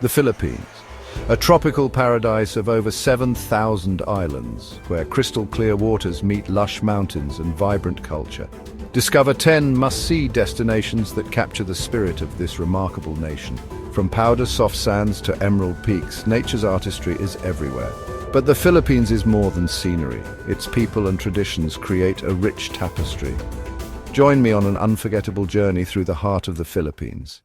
The Philippines, a tropical paradise of over 7,000 islands, where crystal-clear waters meet lush mountains and vibrant culture. Discover 10 must-see destinations that capture the spirit of this remarkable nation. From powder soft sands to emerald peaks, nature's artistry is everywhere. But the Philippines is more than scenery. Its people and traditions create a rich tapestry. Join me on an unforgettable journey through the heart of the Philippines.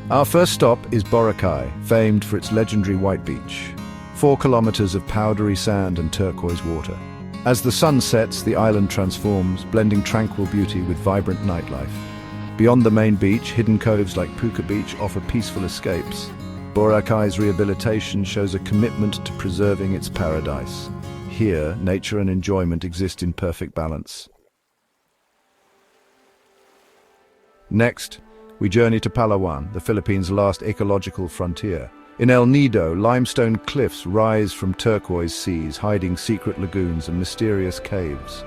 Our first stop is Boracay, famed for its legendary white beach. 4 kilometers of powdery sand and turquoise water. As the sun sets, the island transforms, blending tranquil beauty with vibrant nightlife. Beyond the main beach, hidden coves like Puka Beach offer peaceful escapes. Boracay's rehabilitation shows a commitment to preserving its paradise. Here, nature and enjoyment exist in perfect balance. Next, we journey to Palawan, the Philippines' last ecological frontier. In El Nido, limestone cliffs rise from turquoise seas, hiding secret lagoons and mysterious caves.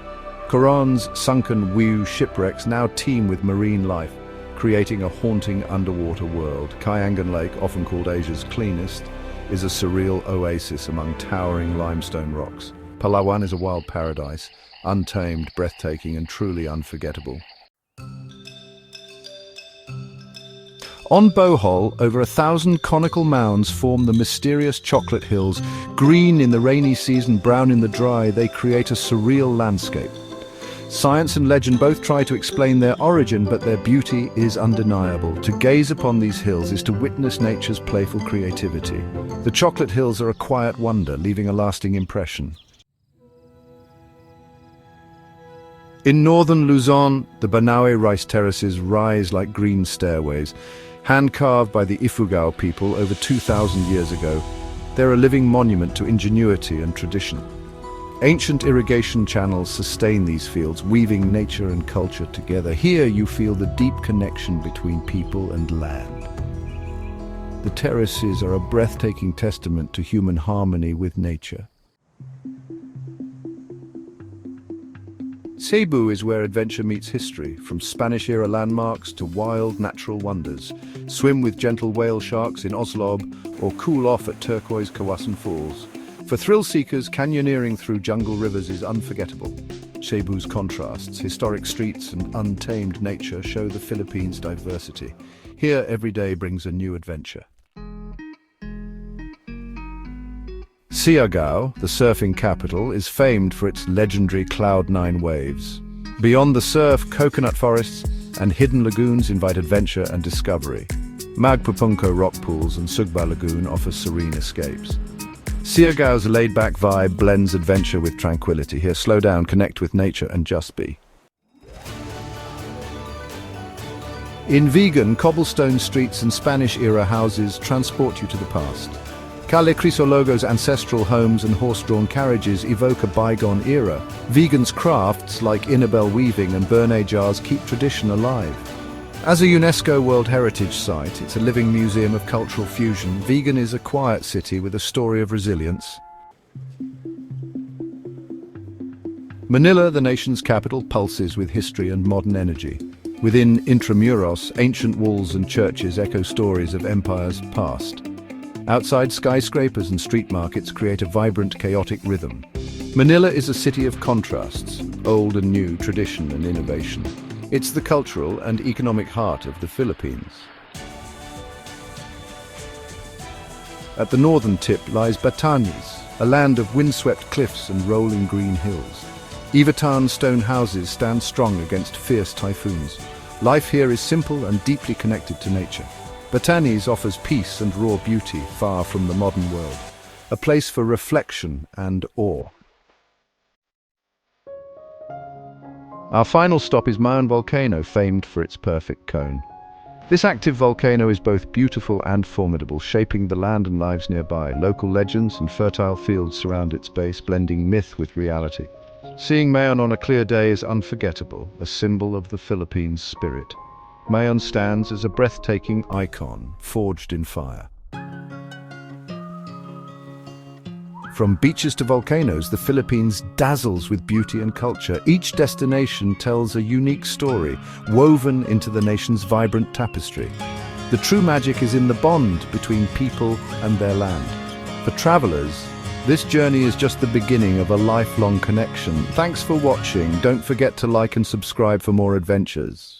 Coron's sunken Wiu shipwrecks now teem with marine life, creating a haunting underwater world. Kayangan Lake, often called Asia's cleanest, is a surreal oasis among towering limestone rocks. Palawan is a wild paradise, untamed, breathtaking, and truly unforgettable. On Bohol, over 1,000 conical mounds form the mysterious Chocolate Hills. Green in the rainy season, brown in the dry, they create a surreal landscape. Science and legend both try to explain their origin, but their beauty is undeniable. To gaze upon these hills is to witness nature's playful creativity. The Chocolate Hills are a quiet wonder, leaving a lasting impression. In northern Luzon, the Banaue rice terraces rise like green stairways. Hand-carved by the Ifugao people over 2,000 years ago, they're a living monument to ingenuity and tradition. Ancient irrigation channels sustain these fields, weaving nature and culture together. Here you feel the deep connection between people and land. The terraces are a breathtaking testament to human harmony with nature. Cebu is where adventure meets history, from Spanish-era landmarks to wild natural wonders. Swim with gentle whale sharks in Oslob or cool off at turquoise Kawasan Falls. For thrill-seekers, canyoneering through jungle rivers is unforgettable. Cebu's contrasts, historic streets and untamed nature show the Philippines' diversity. Here, every day brings a new adventure. Siargao, the surfing capital, is famed for its legendary Cloud9 waves. Beyond the surf, coconut forests and hidden lagoons invite adventure and discovery. Magpupunco rock pools and Sugba Lagoon offer serene escapes. Siargao's laid-back vibe blends adventure with tranquility. Here, slow down, connect with nature, and just be. In Vigan, cobblestone streets and Spanish-era houses transport you to the past. Calle Crisologo's ancestral homes and horse-drawn carriages evoke a bygone era. Vigan's crafts like Inabel weaving and Bernay jars keep tradition alive. As a UNESCO World Heritage Site, it's a living museum of cultural fusion. Vigan is a quiet city with a story of resilience. Manila, the nation's capital, pulses with history and modern energy. Within Intramuros, ancient walls and churches echo stories of empires past. Outside, skyscrapers and street markets create a vibrant, chaotic rhythm. Manila is a city of contrasts, old and new, tradition and innovation. It's the cultural and economic heart of the Philippines. At the northern tip lies Batanes, a land of windswept cliffs and rolling green hills. Ivatan stone houses stand strong against fierce typhoons. Life here is simple and deeply connected to nature. Batanes offers peace and raw beauty far from the modern world, a place for reflection and awe. Our final stop is Mayon Volcano, famed for its perfect cone. This active volcano is both beautiful and formidable, shaping the land and lives nearby. Local legends and fertile fields surround its base, blending myth with reality. Seeing Mayon on a clear day is unforgettable, a symbol of the Philippines' spirit. Mayon stands as a breathtaking icon, forged in fire. From beaches to volcanoes, the Philippines dazzles with beauty and culture. Each destination tells a unique story, woven into the nation's vibrant tapestry. The true magic is in the bond between people and their land. For travelers, this journey is just the beginning of a lifelong connection. Thanks for watching. Don't forget to like and subscribe for more adventures.